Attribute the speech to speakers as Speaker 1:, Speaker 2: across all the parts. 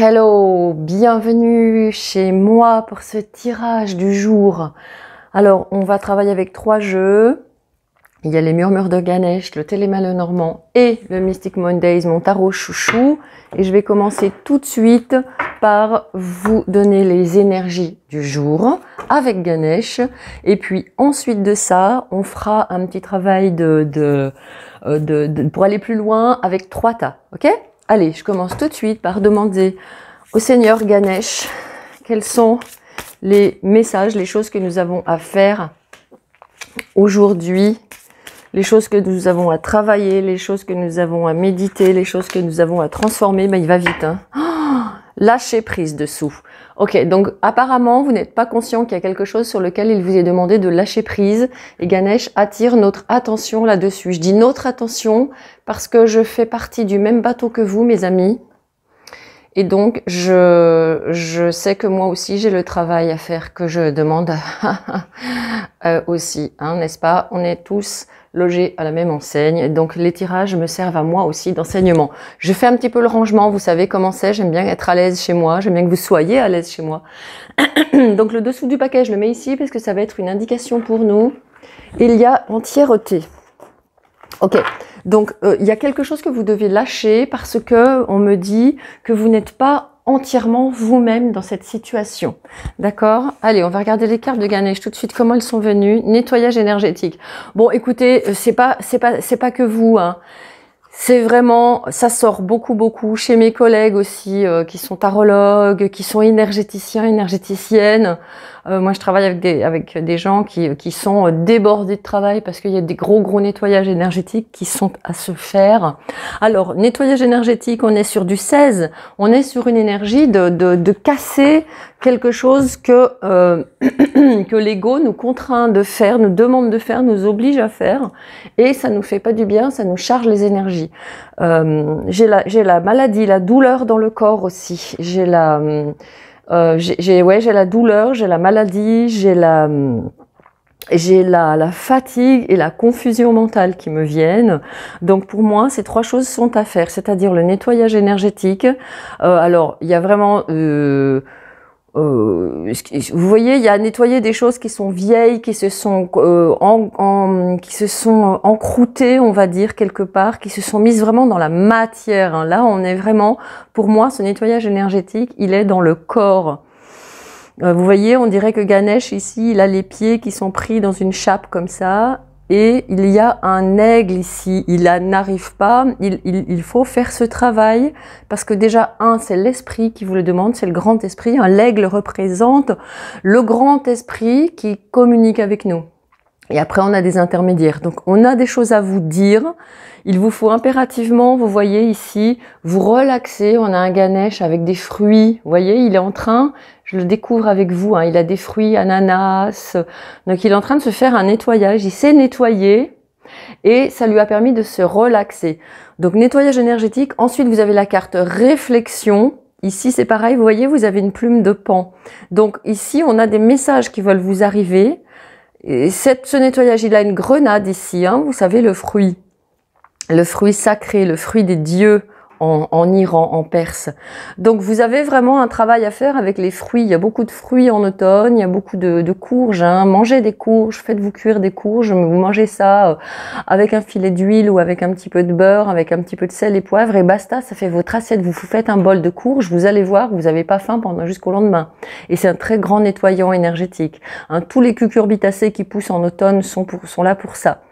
Speaker 1: Hello, bienvenue chez moi pour ce tirage du jour. Alors, on va travailler avec 3 jeux. Il y a les Murmures de Ganesh, le Télémalle-Normand et le Mystic Mondays, mon tarot chouchou. Et je vais commencer tout de suite par vous donner les énergies du jour avec Ganesh. Et puis ensuite de ça, on fera un petit travail pour aller plus loin avec 3 tas. Ok ? Allez, je commence tout de suite par demander au Seigneur Ganesh quels sont les messages, les choses que nous avons à faire aujourd'hui, les choses que nous avons à travailler, les choses que nous avons à méditer, les choses que nous avons à transformer. Ben, il va vite, hein. Lâcher prise dessous. Ok, donc apparemment, vous n'êtes pas conscient qu'il y a quelque chose sur lequel il vous est demandé de lâcher prise. Et Ganesh attire notre attention là-dessus. Je dis notre attention parce que je fais partie du même bateau que vous, mes amis. Et donc, je sais que moi aussi, j'ai le travail à faire que je demande aussi, hein, n'est-ce pas? On est tous logés à la même enseigne. Donc, les tirages me servent à moi aussi d'enseignement. Je fais un petit peu le rangement, vous savez comment c'est. J'aime bien être à l'aise chez moi. J'aime bien que vous soyez à l'aise chez moi. Donc, le dessous du paquet, je le mets ici parce que ça va être une indication pour nous. Il y a entièreté. Ok, donc il y a quelque chose que vous devez lâcher parce que on me dit que vous n'êtes pas entièrement vous-même dans cette situation. D'accord? Allez, on va regarder les cartes de Ganesh tout de suite, comment elles sont venues. Nettoyage énergétique. Bon, écoutez, c'est pas que vous, hein. C'est vraiment, ça sort beaucoup chez mes collègues aussi, qui sont tarologues, qui sont énergéticiens, énergéticiennes. Moi, je travaille avec des gens qui sont débordés de travail parce qu'il y a des gros nettoyages énergétiques qui sont à se faire. Alors, nettoyage énergétique, on est sur du 16, on est sur une énergie de casser quelque chose que que l'ego nous contraint de faire, nous demande de faire, nous oblige à faire, et ça nous fait pas du bien, ça nous charge les énergies. J'ai la maladie, la douleur dans le corps aussi. J'ai la douleur, j'ai la maladie, j'ai la fatigue et la confusion mentale qui me viennent. Donc pour moi, ces 3 choses sont à faire, c'est-à-dire le nettoyage énergétique. Alors, il y a vraiment... vous voyez, il y a nettoyer des choses qui sont vieilles, qui se sont encroûtées, on va dire, quelque part, qui se sont mises vraiment dans la matière, hein. Là, on est vraiment, pour moi, ce nettoyage énergétique, il est dans le corps. Vous voyez, on dirait que Ganesh, ici, il a les pieds qui sont pris dans une chape comme ça, et il y a un aigle ici, il n'arrive pas, il faut faire ce travail, parce que déjà, c'est l'esprit qui vous le demande, c'est le grand esprit. L'aigle représente le grand esprit qui communique avec nous. Et après, on a des intermédiaires. Donc, on a des choses à vous dire. Il vous faut impérativement, vous voyez ici, vous relaxer. On a un Ganesh avec des fruits. Vous voyez, il est en train, je le découvre avec vous, hein, il a des fruits, ananas. Donc, il est en train de se faire un nettoyage. Il s'est nettoyé et ça lui a permis de se relaxer. Donc, nettoyage énergétique. Ensuite, vous avez la carte réflexion. Ici, c'est pareil. Vous voyez, vous avez une plume de pan. Donc, ici, on a des messages qui veulent vous arriver. Et ce nettoyage, il a une grenade ici, hein, vous savez, le fruit sacré, le fruit des dieux en Iran, en Perse. Donc vous avez vraiment un travail à faire avec les fruits. Il y a beaucoup de fruits en automne, il y a beaucoup de courges, hein. Mangez des courges, faites-vous cuire des courges, vous mangez ça avec un filet d'huile ou avec un petit peu de beurre, avec un petit peu de sel et poivre, et basta, ça fait votre assiette. Vous faites un bol de courges, vous allez voir, vous n'avez pas faim jusqu'au lendemain. Et c'est un très grand nettoyant énergétique, hein. Tous les cucurbitacées qui poussent en automne sont là pour ça.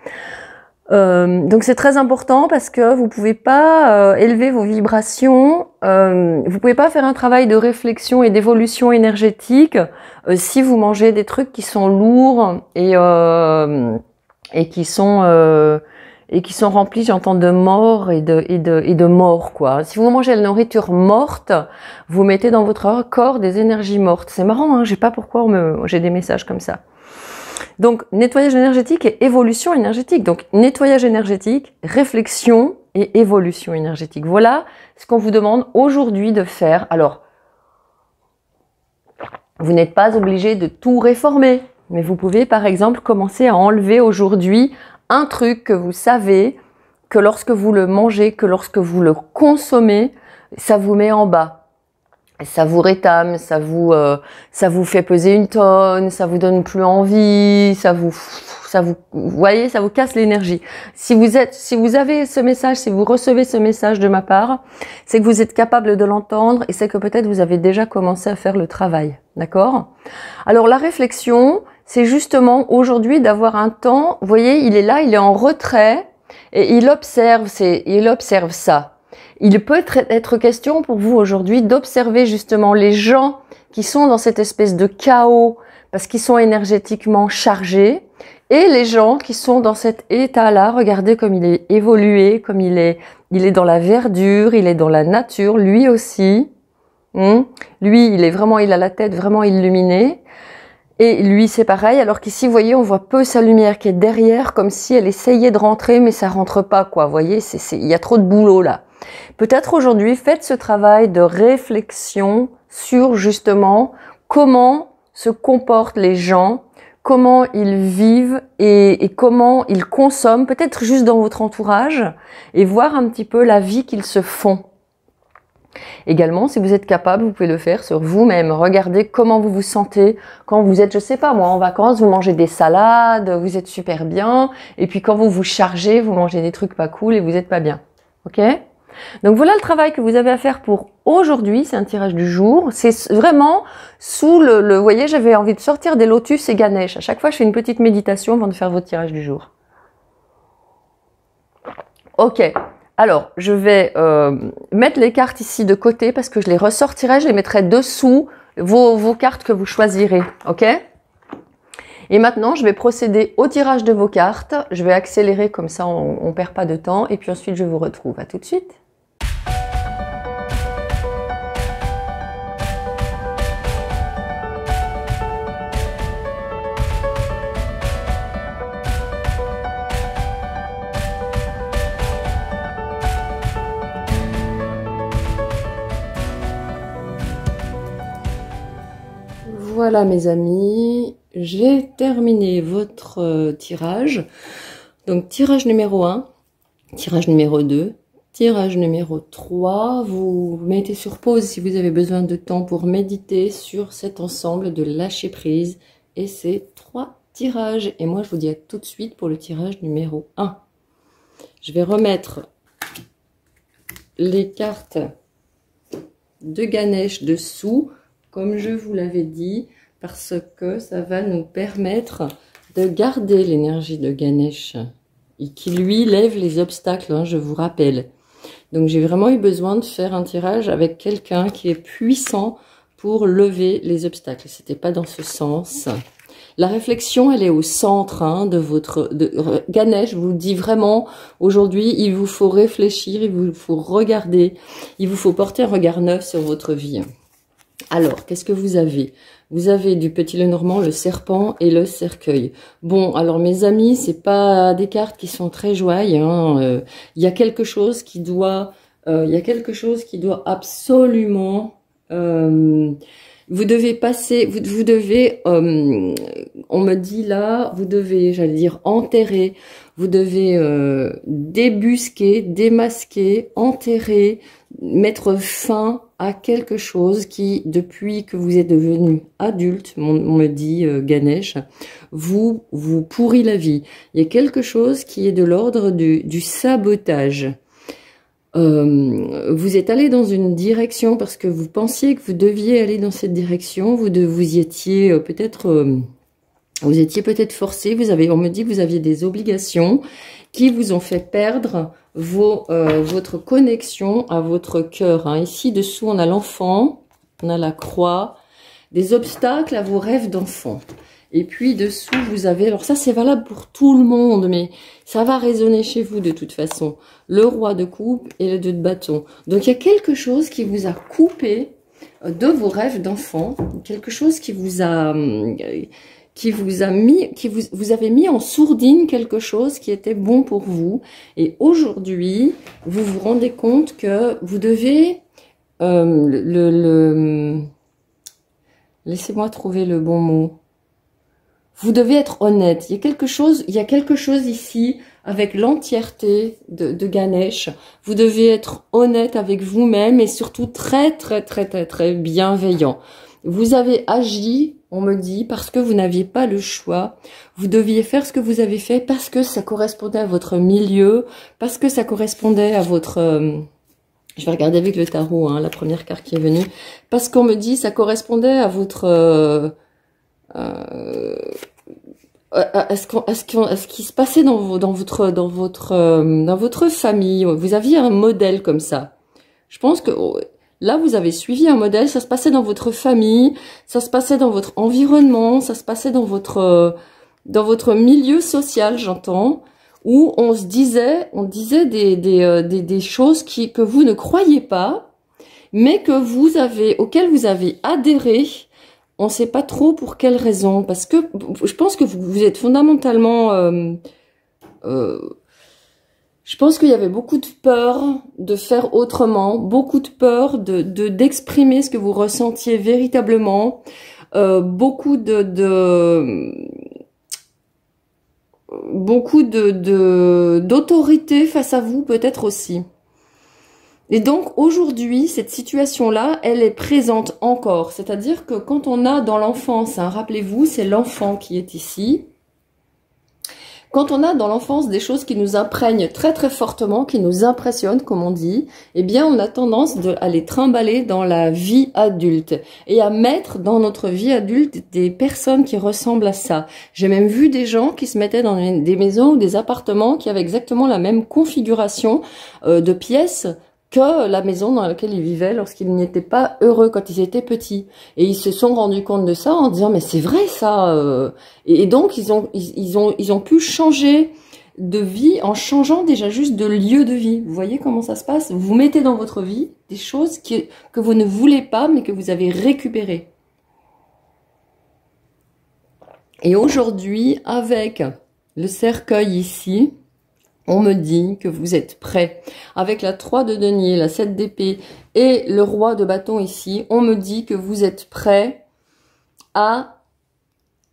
Speaker 1: Donc c'est très important parce que vous pouvez pas élever vos vibrations, vous pouvez pas faire un travail de réflexion et d'évolution énergétique si vous mangez des trucs qui sont lourds et qui sont remplis, j'entends, de mort et de mort, quoi. Si vous mangez de la nourriture morte, vous mettez dans votre corps des énergies mortes. C'est marrant, hein, je sais pas pourquoi j'ai des messages comme ça. Donc, nettoyage énergétique et évolution énergétique. Donc, nettoyage énergétique, réflexion et évolution énergétique. Voilà ce qu'on vous demande aujourd'hui de faire. Alors, vous n'êtes pas obligé de tout réformer, mais vous pouvez, par exemple, commencer à enlever aujourd'hui un truc que vous savez que lorsque vous le mangez, que lorsque vous le consommez, ça vous met en bas. ça vous rétame, ça vous fait peser une tonne, ça vous donne plus envie, vous voyez, ça vous casse l'énergie. Si vous avez ce message, si vous recevez ce message de ma part, c'est que vous êtes capable de l'entendre et c'est que peut-être vous avez déjà commencé à faire le travail, d'accord? Alors la réflexion, c'est justement aujourd'hui d'avoir un temps, vous voyez, il est là, il est en retrait et il observe ça. Il peut être question pour vous aujourd'hui d'observer justement les gens qui sont dans cette espèce de chaos parce qu'ils sont énergétiquement chargés et les gens qui sont dans cet état-là. Regardez comme il est évolué, comme il est dans la verdure, il est dans la nature, lui aussi. Lui, il a la tête vraiment illuminée. Et lui, c'est pareil, alors qu'ici, vous voyez, on voit peu sa lumière qui est derrière, comme si elle essayait de rentrer, mais ça rentre pas, quoi. Vous voyez, il y a trop de boulot, là. Peut-être aujourd'hui, faites ce travail de réflexion sur, justement, comment se comportent les gens, comment ils vivent et comment ils consomment, peut-être juste dans votre entourage, et voir un petit peu la vie qu'ils se font. Également, si vous êtes capable, vous pouvez le faire sur vous-même. Regardez comment vous vous sentez quand vous êtes, je sais pas moi, en vacances, vous mangez des salades, vous êtes super bien. Et puis quand vous vous chargez, vous mangez des trucs pas cool et vous êtes pas bien. Ok? Donc voilà le travail que vous avez à faire pour aujourd'hui. C'est un tirage du jour. C'est vraiment sous vous voyez, j'avais envie de sortir des lotus et Ganesh. À chaque fois, je fais une petite méditation avant de faire votre tirage du jour. Ok. Alors, je vais mettre les cartes ici de côté parce que je les ressortirai, je les mettrai dessous vos cartes que vous choisirez, ok? Et maintenant, je vais procéder au tirage de vos cartes. Je vais accélérer comme ça, on ne perd pas de temps. Et puis ensuite, je vous retrouve. À tout de suite. Voilà mes amis, j'ai terminé votre tirage. Donc tirage numéro 1, tirage numéro 2, tirage numéro 3. Vous mettez sur pause si vous avez besoin de temps pour méditer sur cet ensemble de lâcher prise et ces 3 tirages. Et moi je vous dis à tout de suite pour le tirage numéro 1. Je vais remettre les cartes de Ganesh dessous, comme je vous l'avais dit, parce que ça va nous permettre de garder l'énergie de Ganesh et qui lui lève les obstacles, hein, je vous rappelle. Donc j'ai vraiment eu besoin de faire un tirage avec quelqu'un qui est puissant pour lever les obstacles. C'était pas dans ce sens. La réflexion, elle est au centre hein, de Ganesh vous dit vraiment, aujourd'hui, il vous faut réfléchir, il vous faut regarder, il vous faut porter un regard neuf sur votre vie. Alors, qu'est-ce que vous avez? Vous avez du petit Lenormand, le serpent et le cercueil. Bon, alors mes amis, c'est pas des cartes qui sont très joyeuses. Hein. Il y a quelque chose qui doit, absolument. Vous devez passer, vous devez, on me dit là, vous devez, j'allais dire enterrer. Vous devez débusquer, démasquer, enterrer, mettre fin à quelque chose qui, depuis que vous êtes devenu adulte, on me dit Ganesh, vous pourrit la vie. Il y a quelque chose qui est de l'ordre du sabotage. Vous êtes allé dans une direction parce que vous pensiez que vous deviez aller dans cette direction. Vous y étiez peut-être... vous étiez peut-être forcé, on me dit que vous aviez des obligations qui vous ont fait perdre votre connexion à votre cœur. Hein. Ici, dessous, on a l'enfant, on a la croix, des obstacles à vos rêves d'enfant. Et puis, dessous, vous avez... Alors ça, c'est valable pour tout le monde, mais ça va résonner chez vous de toute façon. Le roi de coupe et le 2 de bâton. Donc, il y a quelque chose qui vous a coupé de vos rêves d'enfant, quelque chose qui vous a... vous avez mis en sourdine quelque chose qui était bon pour vous. Et aujourd'hui, vous vous rendez compte que vous devez laissez-moi trouver le bon mot. Vous devez être honnête. Il y a quelque chose ici avec l'entièreté de Ganesh. Vous devez être honnête avec vous-même et surtout très, très, très, très, très bienveillant. Vous avez agi, on me dit, parce que vous n'aviez pas le choix. Vous deviez faire ce que vous avez fait parce que ça correspondait à votre milieu, parce que ça correspondait à votre... je vais regarder avec le tarot, hein, la première carte qui est venue. Parce qu'on me dit ça correspondait à votre... à ce qui se passait dans votre famille. Vous aviez un modèle comme ça. Je pense que là, vous avez suivi un modèle. Ça se passait dans votre famille, ça se passait dans votre environnement, ça se passait dans votre milieu social, j'entends, où on disait des choses que vous ne croyez pas, mais auxquelles vous avez adhéré. On ne sait pas trop pour quelle raison, parce que je pense que vous êtes fondamentalement... je pense qu'il y avait beaucoup de peur de faire autrement, beaucoup de peur d'exprimer ce que vous ressentiez véritablement, beaucoup d'autorité face à vous peut-être aussi. Et donc aujourd'hui, cette situation-là, elle est présente encore. C'est-à-dire que quand on a dans l'enfance, hein, rappelez-vous, c'est l'enfant qui est ici. Quand on a dans l'enfance des choses qui nous imprègnent très très fortement, qui nous impressionnent, comme on dit, eh bien on a tendance à les trimballer dans la vie adulte et à mettre dans notre vie adulte des personnes qui ressemblent à ça. J'ai même vu des gens qui se mettaient dans des maisons ou des appartements qui avaient exactement la même configuration de pièces que la maison dans laquelle ils vivaient lorsqu'ils n'étaient pas heureux quand ils étaient petits. Et ils se sont rendus compte de ça en disant mais c'est vrai ça. Et donc ils ont pu changer de vie en changeant déjà juste de lieu de vie. Vous voyez comment ça se passe? Vous mettez dans votre vie des choses que vous ne voulez pas mais que vous avez récupérées. Et aujourd'hui, avec le cercueil ici, on me dit que vous êtes prêts. Avec la 3 de denier, la 7 d'épée et le roi de bâton ici, on me dit que vous êtes prêts à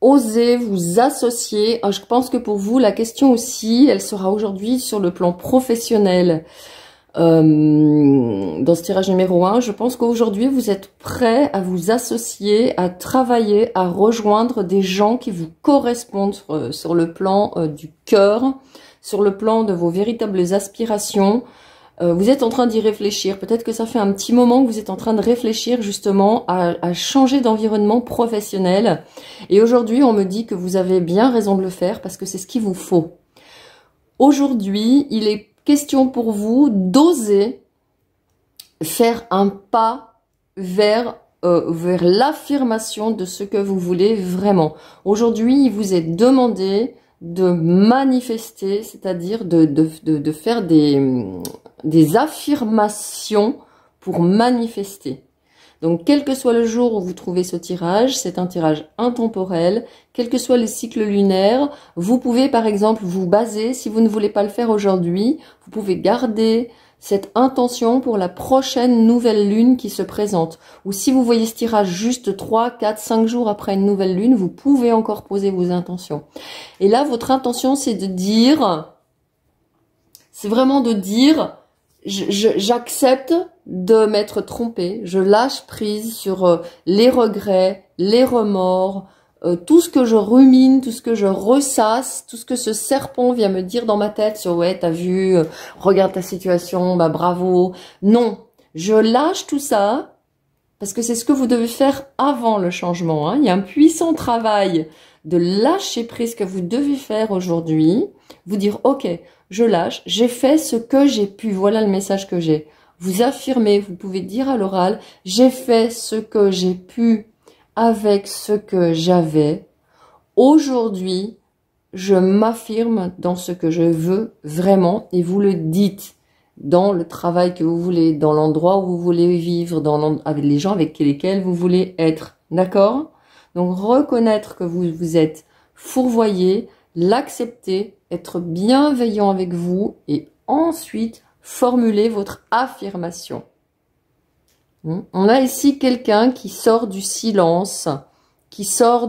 Speaker 1: oser vous associer. Je pense que pour vous, la question aussi, elle sera aujourd'hui sur le plan professionnel. Dans ce tirage numéro 1, je pense qu'aujourd'hui, vous êtes prêts à vous associer, à travailler, à rejoindre des gens qui vous correspondent sur le plan du cœur, sur le plan de vos véritables aspirations. Vous êtes en train d'y réfléchir. Peut-être que ça fait un petit moment que vous êtes en train de réfléchir justement à changer d'environnement professionnel. Et aujourd'hui, on me dit que vous avez bien raison de le faire parce que c'est ce qu'il vous faut. Aujourd'hui, il est question pour vous d'oser faire un pas vers l'affirmation de ce que vous voulez vraiment. Aujourd'hui, il vous est demandé de manifester, c'est-à-dire de faire des affirmations pour manifester. Donc, quel que soit le jour où vous trouvez ce tirage, c'est un tirage intemporel. Quel que soit le cycle lunaire, vous pouvez par exemple vous baser, si vous ne voulez pas le faire aujourd'hui, vous pouvez garder cette intention pour la prochaine nouvelle lune qui se présente. Ou si vous voyez ce tirage juste 3, 4, 5 jours après une nouvelle lune, vous pouvez encore poser vos intentions. Et là, votre intention, c'est de dire, c'est vraiment de dire, j'accepte de m'être trompée, je lâche prise sur les regrets, les remords, tout ce que je rumine, tout ce que je ressasse, tout ce que ce serpent vient me dire dans ma tête sur ouais, t'as vu, regarde ta situation, bah bravo. Non, je lâche tout ça parce que c'est ce que vous devez faire avant le changement. Hein. Il y a un puissant travail de lâcher prise que vous devez faire aujourd'hui. Vous dire ok, je lâche, j'ai fait ce que j'ai pu. Voilà le message que j'ai. Vous affirmez, vous pouvez dire à l'oral, j'ai fait ce que j'ai pu avec ce que j'avais. Aujourd'hui, je m'affirme dans ce que je veux vraiment et vous le dites dans le travail que vous voulez, dans l'endroit où vous voulez vivre, avec les gens avec lesquels vous voulez être. D'accord? Donc, reconnaître que vous êtes fourvoyé, l'accepter, être bienveillant avec vous et ensuite formuler votre affirmation. On a ici quelqu'un qui sort du silence, qui sort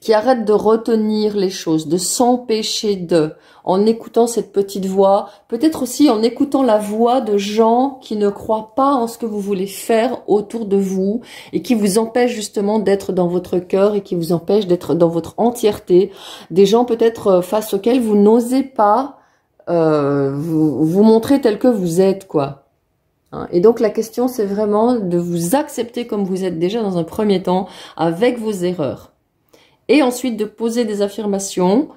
Speaker 1: qui arrête de retenir les choses, de s'empêcher de, en écoutant cette petite voix, peut-être aussi en écoutant la voix de gens qui ne croient pas en ce que vous voulez faire autour de vous et qui vous empêchent justement d'être dans votre cœur et qui vous empêchent d'être dans votre entièreté. Des gens peut-être face auxquels vous n'osez pas vous montrer tel que vous êtes, quoi. Et donc la question, c'est vraiment de vous accepter comme vous êtes déjà dans un premier temps, avec vos erreurs. Et ensuite de poser des affirmations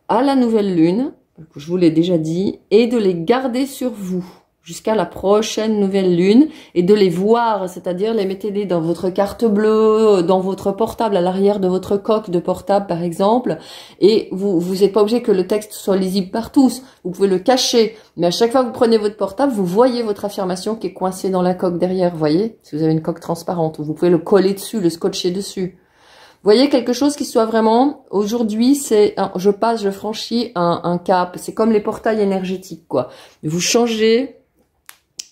Speaker 1: à la nouvelle lune, que je vous l'ai déjà dit, et de les garder sur vous jusqu'à la prochaine nouvelle lune, et de les voir, c'est-à-dire les mettez-les dans votre carte bleue, dans votre portable, à l'arrière de votre coque de portable par exemple, et vous n'êtes pas obligé que le texte soit lisible par tous, vous pouvez le cacher, mais à chaque fois que vous prenez votre portable, vous voyez votre affirmation qui est coincée dans la coque derrière, vous voyez, si vous avez une coque transparente, vous pouvez le coller dessus, le scotcher dessus. Vous voyez, quelque chose qui soit vraiment, aujourd'hui, c'est, je franchis un cap, c'est comme les portails énergétiques, quoi. Vous changez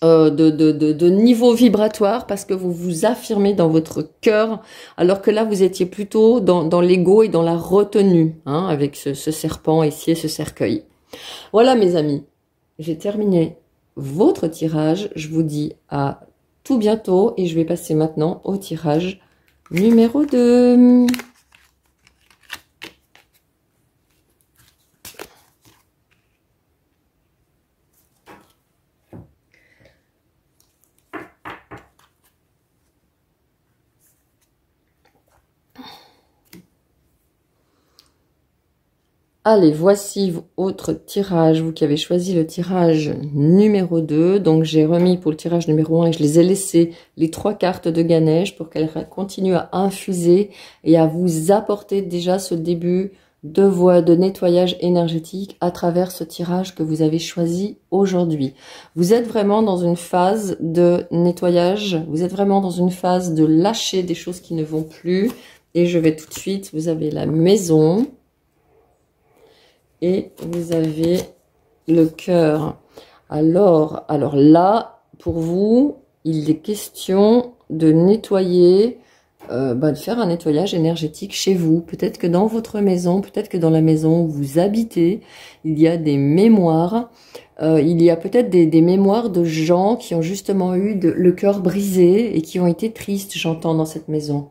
Speaker 1: de niveau vibratoire parce que vous vous affirmez dans votre cœur, alors que là, vous étiez plutôt dans l'ego et dans la retenue, hein, avec ce serpent ici et ce cercueil. Voilà, mes amis, j'ai terminé votre tirage. Je vous dis à tout bientôt et je vais passer maintenant au tirage numéro 2. Allez, voici votre tirage, vous qui avez choisi le tirage numéro 2. Donc, j'ai remis pour le tirage numéro 1 et je les ai laissé les 3 cartes de Ganesh pour qu'elles continuent à infuser et à vous apporter déjà ce début de nettoyage énergétique à travers ce tirage que vous avez choisi aujourd'hui. Vous êtes vraiment dans une phase de nettoyage, vous êtes vraiment dans une phase de lâcher des choses qui ne vont plus. Et je vais tout de suite, vous avez la maison. Et vous avez le cœur. Alors là, pour vous, il est question de nettoyer, de faire un nettoyage énergétique chez vous. Peut-être que dans votre maison, peut-être que dans la maison où vous habitez, il y a des mémoires. Il y a peut-être des mémoires de gens qui ont justement eu le cœur brisé et qui ont été tristes, j'entends, dans cette maison.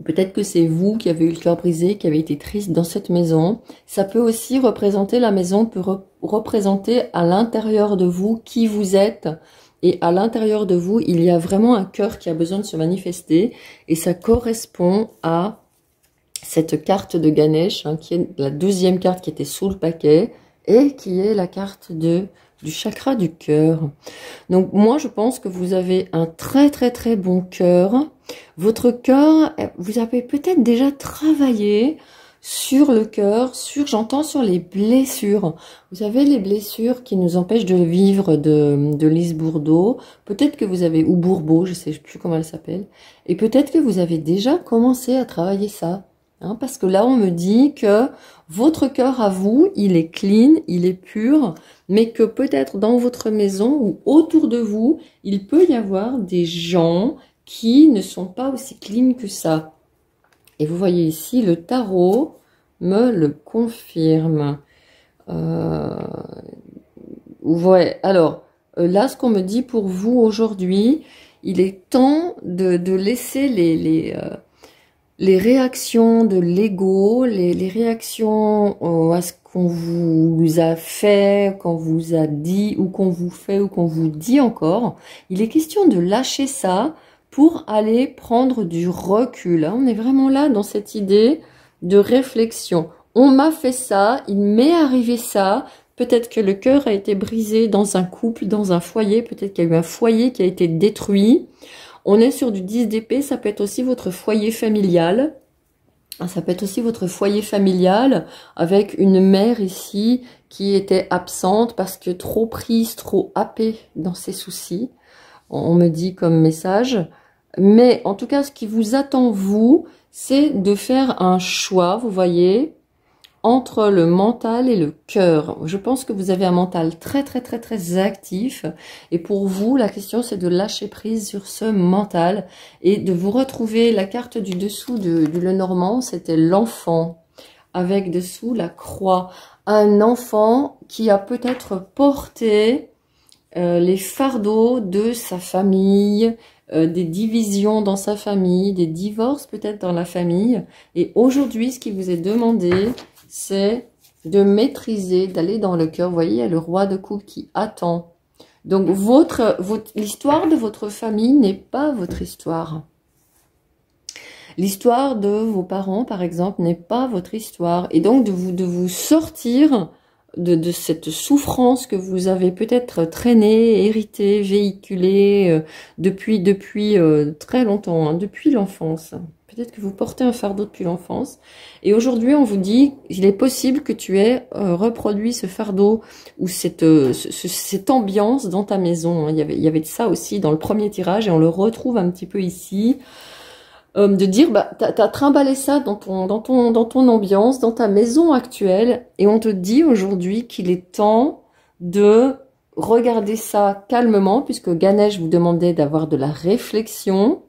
Speaker 1: Peut-être que c'est vous qui avez eu le cœur brisé, qui avez été triste dans cette maison. Ça peut aussi représenter, la maison peut représenter à l'intérieur de vous qui vous êtes. Et à l'intérieur de vous, il y a vraiment un cœur qui a besoin de se manifester. Et ça correspond à cette carte de Ganesh, hein, qui est la 2e carte qui était sous le paquet. Et qui est la carte du chakra du cœur. Donc moi, je pense que vous avez un très très très bon cœur. Votre cœur, vous avez peut-être déjà travaillé sur le cœur, j'entends sur les blessures. Vous savez, les blessures qui nous empêchent de vivre de Lise Bourbeau. Peut-être que vous avez, ou Bourbeau, je sais plus comment elle s'appelle. Et peut-être que vous avez déjà commencé à travailler ça. Hein, parce que là, on me dit que votre cœur à vous, il est clean, il est pur, mais que peut-être dans votre maison ou autour de vous, il peut y avoir des gens qui ne sont pas aussi clean que ça. Et vous voyez ici, le tarot me le confirme. Ouais, alors, là, ce qu'on me dit pour vous aujourd'hui, il est temps de laisser les réactions de l'ego, les réactions à ce qu'on vous a fait, qu'on vous a dit, ou qu'on vous fait, ou qu'on vous dit encore. Il est question de lâcher ça pour aller prendre du recul. On est vraiment là dans cette idée de réflexion. On m'a fait ça, il m'est arrivé ça. Peut-être que le cœur a été brisé dans un couple, dans un foyer. Peut-être qu'il y a eu un foyer qui a été détruit. On est sur du 10 d'épée, ça peut être aussi votre foyer familial. Ça peut être aussi votre foyer familial avec une mère ici qui était absente parce que trop prise, trop happée dans ses soucis. On me dit comme message. Mais en tout cas, ce qui vous attend, vous, c'est de faire un choix, vous voyez, entre le mental et le cœur. Je pense que vous avez un mental très très très très actif et pour vous la question c'est de lâcher prise sur ce mental et de vous retrouver. La carte du dessous du Lenormand, c'était l'enfant avec dessous la croix, un enfant qui a peut-être porté les fardeaux de sa famille, des divisions dans sa famille, des divorces peut-être dans la famille. Et aujourd'hui, ce qui vous est demandé, c'est de maîtriser, d'aller dans le cœur. Vous voyez, il y a le roi de coupe qui attend. Donc, l'histoire de votre famille n'est pas votre histoire. L'histoire de vos parents, par exemple, n'est pas votre histoire. Et donc, de vous sortir de cette souffrance que vous avez peut-être traînée, héritée, véhiculée depuis très longtemps, hein, depuis l'enfance. Peut-être que vous portez un fardeau depuis l'enfance. Et aujourd'hui, on vous dit, il est possible que tu aies reproduit ce fardeau ou cette ambiance dans ta maison. Hein. Il y avait de ça aussi dans le premier tirage et on le retrouve un petit peu ici. De dire, bah, t'as trimballé ça dans ton ambiance, dans ta maison actuelle, et on te dit aujourd'hui qu'il est temps de regarder ça calmement, puisque Ganesh vous demandait d'avoir de la réflexion.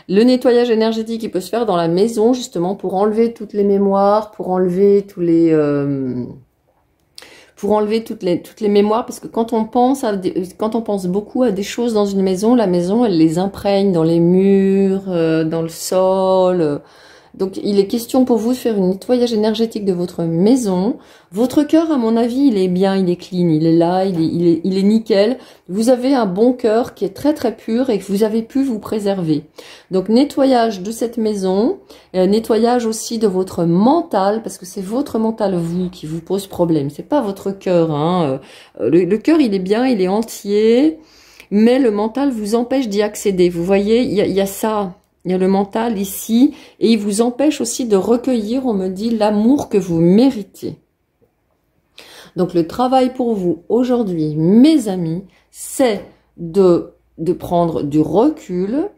Speaker 1: Le nettoyage énergétique, il peut se faire dans la maison, justement, pour enlever toutes les mémoires, pour enlever tous les... pour enlever toutes les mémoires, parce que quand on pense beaucoup à des choses dans une maison, la maison, elle les imprègne dans les murs, dans le sol. Donc, il est question pour vous de faire un nettoyage énergétique de votre maison. Votre cœur, à mon avis, il est bien, il est clean, il est là, il est nickel. Vous avez un bon cœur qui est très très pur et que vous avez pu vous préserver. Donc, nettoyage de cette maison, nettoyage aussi de votre mental, parce que c'est votre mental, vous, qui vous pose problème. C'est pas votre cœur, hein. Le cœur, il est bien, il est entier, mais le mental vous empêche d'y accéder. Vous voyez, il y a ça. Il y a le mental ici, et il vous empêche aussi de recueillir, on me dit, l'amour que vous méritez. Donc le travail pour vous aujourd'hui, mes amis, c'est de prendre du recul,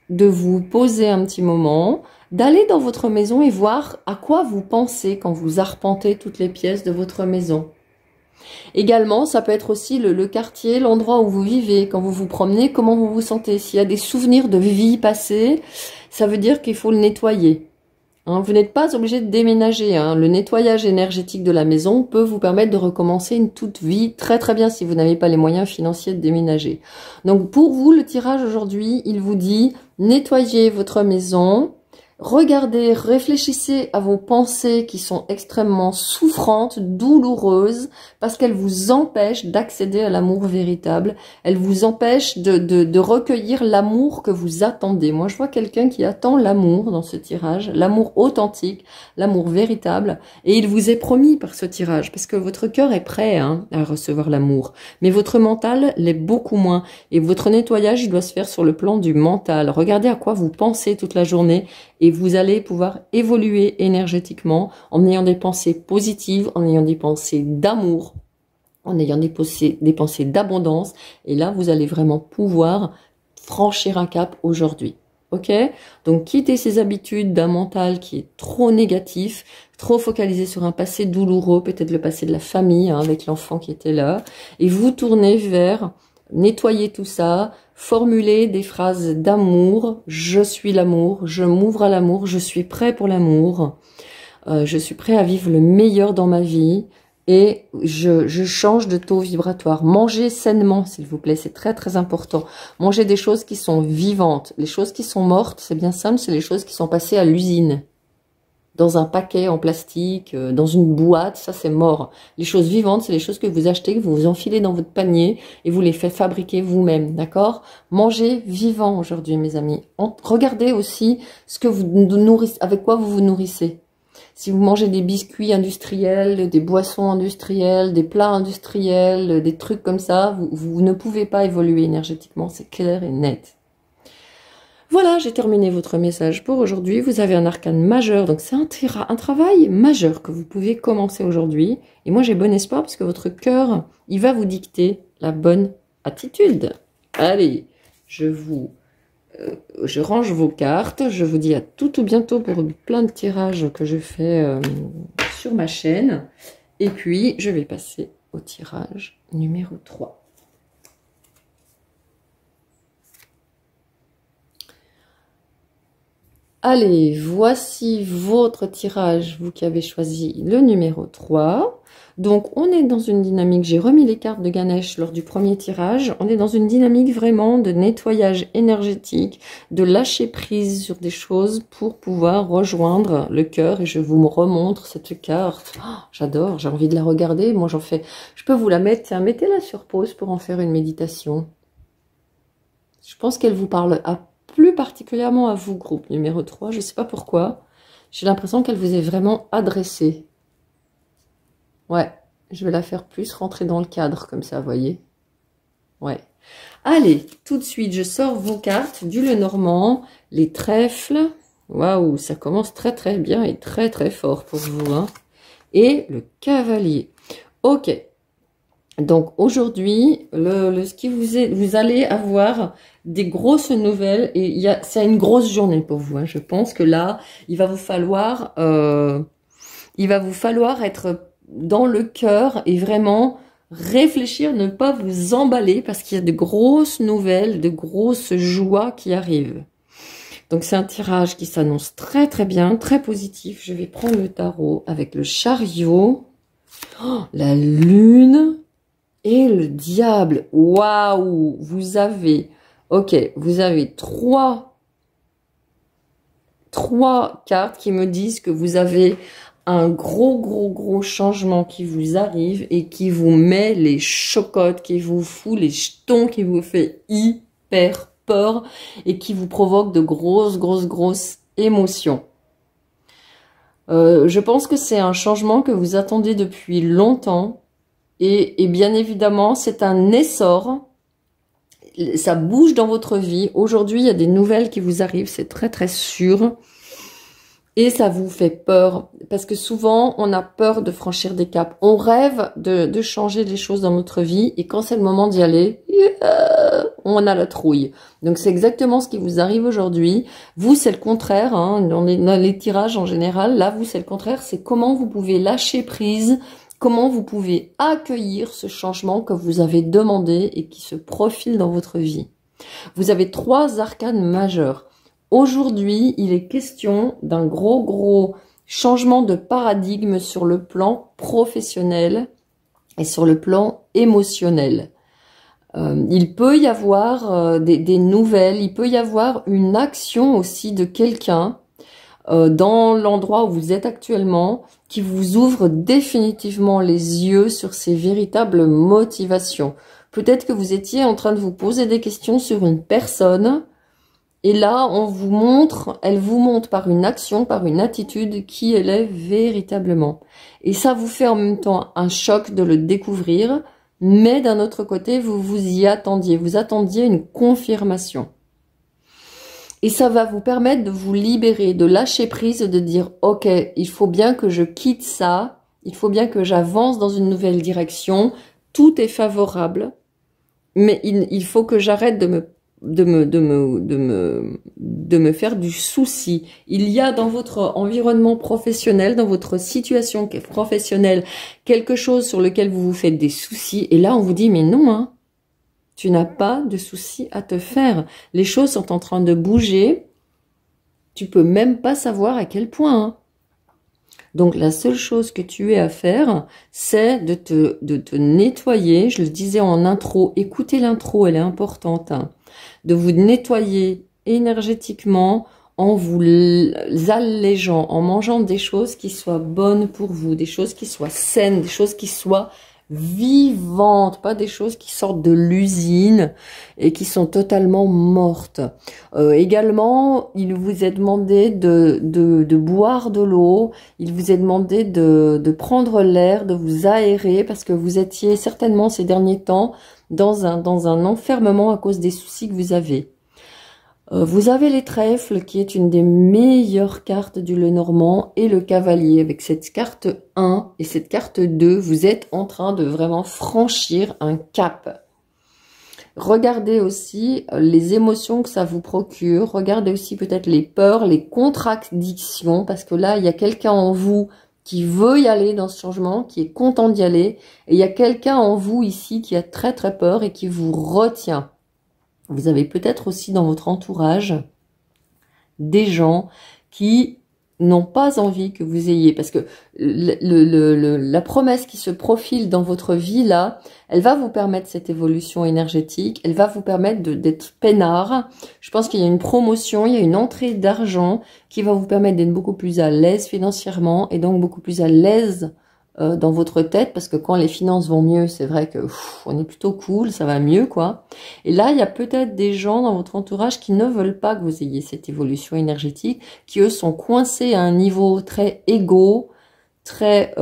Speaker 1: de vous poser un petit moment, d'aller dans votre maison et voir à quoi vous pensez quand vous arpentez toutes les pièces de votre maison. Également, ça peut être aussi le quartier, l'endroit où vous vivez, quand vous vous promenez, comment vous vous sentez. S'il y a des souvenirs de vie passée, ça veut dire qu'il faut le nettoyer. Hein, vous n'êtes pas obligé de déménager. Hein. Le nettoyage énergétique de la maison peut vous permettre de recommencer une toute vie très très bien si vous n'avez pas les moyens financiers de déménager. Donc pour vous, le tirage aujourd'hui, il vous dit nettoyez votre maison. Regardez, réfléchissez à vos pensées qui sont extrêmement souffrantes, douloureuses, parce qu'elles vous empêchent d'accéder à l'amour véritable. Elles vous empêchent de recueillir l'amour que vous attendez. Moi, je vois quelqu'un qui attend l'amour dans ce tirage, l'amour authentique, l'amour véritable, et il vous est promis par ce tirage, parce que votre cœur est prêt hein, à recevoir l'amour, mais votre mental l'est beaucoup moins, et votre nettoyage, il doit se faire sur le plan du mental. Regardez à quoi vous pensez toute la journée, et vous allez pouvoir évoluer énergétiquement en ayant des pensées positives, en ayant des pensées d'amour, en ayant des pensées d'abondance. Et là, vous allez vraiment pouvoir franchir un cap aujourd'hui. Ok? Donc, quittez ces habitudes d'un mental qui est trop négatif, trop focalisé sur un passé douloureux, peut-être le passé de la famille, hein, avec l'enfant qui était là, et vous tournez vers... Nettoyez tout ça, formulez des phrases d'amour. Je suis l'amour, je m'ouvre à l'amour, je suis prêt pour l'amour. Je suis prêt à vivre le meilleur dans ma vie et je change de taux vibratoire. Mangez sainement, s'il vous plaît, c'est très très important. Mangez des choses qui sont vivantes. Les choses qui sont mortes, c'est bien simple, c'est les choses qui sont passées à l'usine. Dans un paquet en plastique, dans une boîte, ça c'est mort. Les choses vivantes, c'est les choses que vous achetez, que vous enfilez dans votre panier et vous les faites fabriquer vous-même, d'accord? Mangez vivant aujourd'hui, mes amis. Regardez aussi ce que vous nourrissez, avec quoi vous vous nourrissez. Si vous mangez des biscuits industriels, des boissons industrielles, des plats industriels, des trucs comme ça, vous ne pouvez pas évoluer énergétiquement, c'est clair et net. Voilà, j'ai terminé votre message pour aujourd'hui. Vous avez un arcane majeur, donc c'est un travail majeur que vous pouvez commencer aujourd'hui. Et moi, j'ai bon espoir parce que votre cœur, il va vous dicter la bonne attitude. Allez, je range vos cartes. Je vous dis à tout bientôt pour plein de tirages que je fais sur ma chaîne. Et puis, je vais passer au tirage numéro 3. Allez, voici votre tirage, vous qui avez choisi le numéro 3. Donc, on est dans une dynamique, j'ai remis les cartes de Ganesh lors du premier tirage, on est dans une dynamique vraiment de nettoyage énergétique, de lâcher prise sur des choses pour pouvoir rejoindre le cœur. Et je vous remontre cette carte. Oh, j'adore, j'ai envie de la regarder. Moi, j'en fais, je peux vous la mettre, tiens, mettez-la sur pause pour en faire une méditation. Je pense qu'elle vous parle plus particulièrement à vous, groupe numéro 3. Je ne sais pas pourquoi. J'ai l'impression qu'elle vous est vraiment adressée. Ouais, je vais la faire plus rentrer dans le cadre, comme ça, vous voyez. Ouais. Allez, tout de suite, je sors vos cartes du Lenormand, les trèfles. Waouh, ça commence très très bien et très très fort pour vous. Hein. Et le cavalier. Ok. Donc aujourd'hui, ce qui vous allez avoir des grosses nouvelles et c'est une grosse journée pour vous. Hein. Je pense que là, il va vous falloir être dans le cœur et vraiment réfléchir, ne pas vous emballer parce qu'il y a de grosses nouvelles, de grosses joies qui arrivent. Donc c'est un tirage qui s'annonce très très bien, très positif. Je vais prendre le tarot avec le chariot, la lune. Et le diable, waouh, vous avez trois cartes qui me disent que vous avez un gros changement qui vous arrive et qui vous met les chocottes, qui vous fout les jetons, qui vous fait hyper peur et qui vous provoque de grosses émotions. Je pense que c'est un changement que vous attendez depuis longtemps. Et bien évidemment, c'est un essor, ça bouge dans votre vie. Aujourd'hui, il y a des nouvelles qui vous arrivent, c'est très très sûr. Et ça vous fait peur, parce que souvent, on a peur de franchir des caps. On rêve de changer les choses dans notre vie, et quand c'est le moment d'y aller, on a la trouille. Donc c'est exactement ce qui vous arrive aujourd'hui. Vous, c'est le contraire, hein, dans les tirages en général. Là, vous, c'est le contraire, c'est comment vous pouvez lâcher prise. Comment vous pouvez accueillir ce changement que vous avez demandé et qui se profile dans votre vie. Vous avez 3 arcanes majeurs. Aujourd'hui, il est question d'un gros changement de paradigme sur le plan professionnel et sur le plan émotionnel. Il peut y avoir des nouvelles, il peut y avoir une action aussi de quelqu'un dans l'endroit où vous êtes actuellement, qui vous ouvre définitivement les yeux sur ces véritables motivations. Peut-être que vous étiez en train de vous poser des questions sur une personne, et là, elle vous montre par une action, par une attitude, qui elle est véritablement. Et ça vous fait en même temps un choc de le découvrir, mais d'un autre côté, vous y attendiez. Vous attendiez une confirmation. Et ça va vous permettre de vous libérer, de lâcher prise, de dire « Ok, il faut bien que je quitte ça, il faut bien que j'avance dans une nouvelle direction, tout est favorable, mais il faut que j'arrête de me faire du souci. Il y a dans votre environnement professionnel, dans votre situation professionnelle, quelque chose sur lequel vous vous faites des soucis, et là on vous dit « Mais non, hein !» Tu n'as pas de soucis à te faire. Les choses sont en train de bouger. Tu peux même pas savoir à quel point. Hein. Donc, la seule chose que tu as à faire, c'est de te nettoyer. Je le disais en intro. Écoutez l'intro, elle est importante. Hein. De vous nettoyer énergétiquement en vous allégeant, en mangeant des choses qui soient bonnes pour vous, des choses qui soient saines, des choses qui soient vivantes, pas des choses qui sortent de l'usine et qui sont totalement mortes. Également, il vous est demandé de boire de l'eau, il vous est demandé de prendre l'air, de vous aérer, parce que vous étiez certainement ces derniers temps dans un enfermement à cause des soucis que vous avez. Vous avez les trèfles, qui est une des meilleures cartes du Lenormand, et le cavalier. Avec cette carte 1 et cette carte 2, vous êtes en train de vraiment franchir un cap. Regardez aussi les émotions que ça vous procure. Regardez aussi peut-être les peurs, les contradictions, parce que là, il y a quelqu'un en vous qui veut y aller dans ce changement, qui est content d'y aller. Et il y a quelqu'un en vous ici qui a très très peur et qui vous retient. Vous avez peut-être aussi dans votre entourage des gens qui n'ont pas envie que vous ayez, parce que la promesse qui se profile dans votre vie là, elle va vous permettre cette évolution énergétique, elle va vous permettre d'être peinard. Je pense qu'il y a une promotion, il y a une entrée d'argent qui va vous permettre d'être beaucoup plus à l'aise financièrement et donc beaucoup plus à l'aise dans votre tête, parce que quand les finances vont mieux, c'est vrai que on est plutôt cool, ça va mieux quoi. Et là, il y a peut-être des gens dans votre entourage qui ne veulent pas que vous ayez cette évolution énergétique, qui eux sont coincés à un niveau très égo, très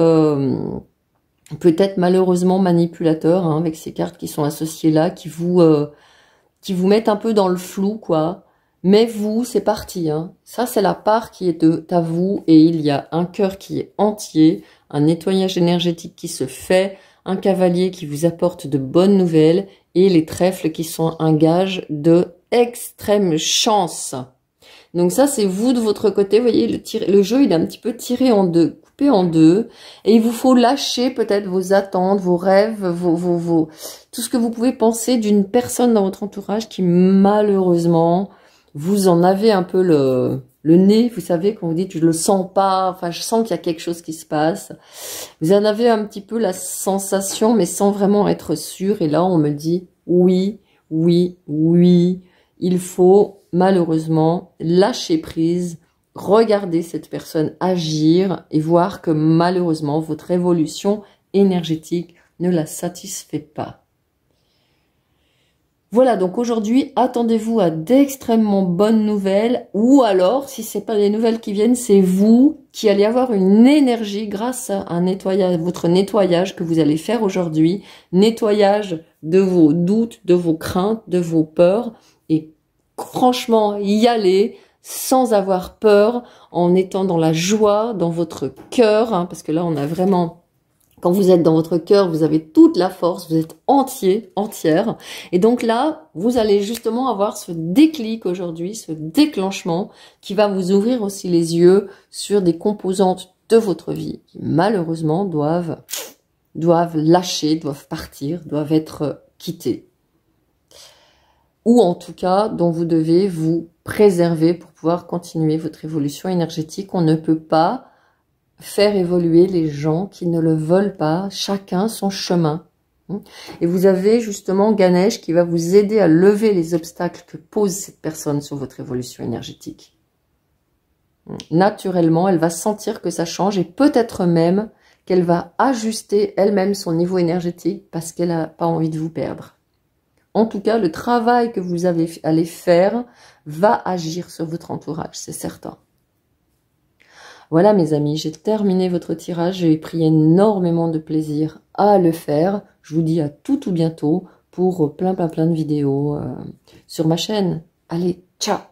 Speaker 1: peut-être malheureusement manipulateur, hein, avec ces cartes qui sont associées là, qui vous mettent un peu dans le flou quoi. Mais vous, c'est parti, hein. Ça, c'est la part qui est à vous, et il y a un cœur qui est entier, un nettoyage énergétique qui se fait, un cavalier qui vous apporte de bonnes nouvelles, et les trèfles qui sont un gage de extrême chance. Donc ça, c'est vous de votre côté. Vous voyez, le jeu, il est un petit peu tiré en deux, coupé en deux, et il vous faut lâcher peut-être vos attentes, vos rêves, tout ce que vous pouvez penser d'une personne dans votre entourage qui, malheureusement, vous en avez un peu le nez, vous savez, quand vous dites « je le sens pas », enfin, je sens qu'il y a quelque chose qui se passe. Vous en avez un petit peu la sensation, mais sans vraiment être sûr. Et là, on me dit « oui, oui, oui ». Il faut, malheureusement, lâcher prise, regarder cette personne agir et voir que, malheureusement, votre évolution énergétique ne la satisfait pas. Voilà, donc aujourd'hui, attendez-vous à d'extrêmement bonnes nouvelles, ou alors, si c'est pas les nouvelles qui viennent, c'est vous qui allez avoir une énergie grâce à un nettoyage, votre nettoyage que vous allez faire aujourd'hui, nettoyage de vos doutes, de vos craintes, de vos peurs, et franchement, y aller sans avoir peur, en étant dans la joie, dans votre cœur, hein, parce que là, on a vraiment... Quand vous êtes dans votre cœur, vous avez toute la force, vous êtes entier, entière. Et donc là, vous allez justement avoir ce déclic aujourd'hui, ce déclenchement qui va vous ouvrir aussi les yeux sur des composantes de votre vie qui malheureusement doivent lâcher, doivent partir, doivent être quittées. Ou en tout cas, dont vous devez vous préserver pour pouvoir continuer votre évolution énergétique. On ne peut pas faire évoluer les gens qui ne le veulent pas, chacun son chemin. Et vous avez justement Ganesh qui va vous aider à lever les obstacles que pose cette personne sur votre évolution énergétique. Naturellement, elle va sentir que ça change et peut-être même qu'elle va ajuster elle-même son niveau énergétique parce qu'elle n'a pas envie de vous perdre. En tout cas, le travail que vous allez faire va agir sur votre entourage, c'est certain. Voilà mes amis, j'ai terminé votre tirage, j'ai pris énormément de plaisir à le faire. Je vous dis à tout bientôt pour plein de vidéos sur ma chaîne. Allez, ciao!